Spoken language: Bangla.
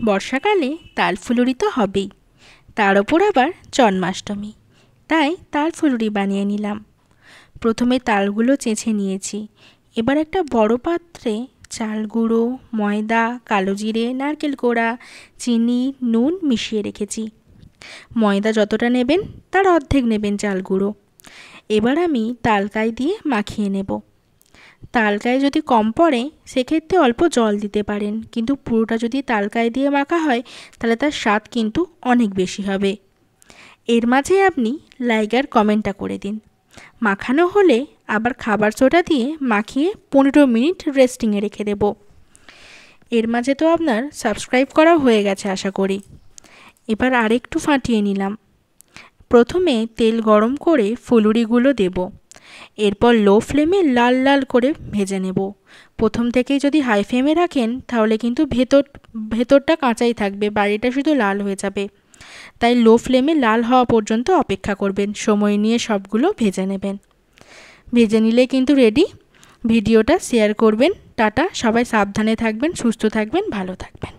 বর্ষাকালে তাল ফুলুরি তো হবেই, তার ওপর আবার জন্মাষ্টমী, তাই তাল ফুলুরি বানিয়ে নিলাম। প্রথমে তালগুলো চেঁচে নিয়েছি। এবার একটা বড় পাত্রে চাল গুঁড়ো, ময়দা, কালো জিরে, নারকেল কোড়া, চিনি, নুন মিশিয়ে রেখেছি। ময়দা যতটা নেবেন তার অর্ধেক নেবেন চাল গুঁড়ো। এবার আমি তালকাই দিয়ে মাখিয়ে নেব। তালকায় যদি কম পড়ে সেক্ষেত্রে অল্প জল দিতে পারেন, কিন্তু পুরোটা যদি তালকায় দিয়ে মাখা হয় তাহলে তার স্বাদ কিন্তু অনেক বেশি হবে। এর মাঝে আপনি লাইক আর কমেন্টটা করে দিন। মাখানো হলে আবার খাবার সোডা দিয়ে মাখিয়ে 15 মিনিট রেস্টিংয়ে রেখে দেব। এর মাঝে তো আপনার সাবস্ক্রাইব করা হয়ে গেছে আশা করি। এবার আরেকটু ফাটিয়ে নিলাম। প্রথমে তেল গরম করে ফুলুরিগুলো দেব, এরপর লো ফ্লেমে লাল লাল করে ভেজে নেব। প্রথম থেকেই যদি হাই ফ্লেমে রাখেন তাহলে কিন্তু ভেতরটা কাঁচাই থাকবে, বাইরেটা শুধু লাল হয়ে যাবে। তাই লো ফ্লেমে লাল হওয়া পর্যন্ত অপেক্ষা করবেন, সময় নিয়ে সবগুলো ভেজে নেবেন। ভেজে নিলে কিন্তু রেডি। ভিডিওটা শেয়ার করবেন। টাটা, সবাই সাবধানে থাকবেন, সুস্থ থাকবেন, ভালো থাকবেন।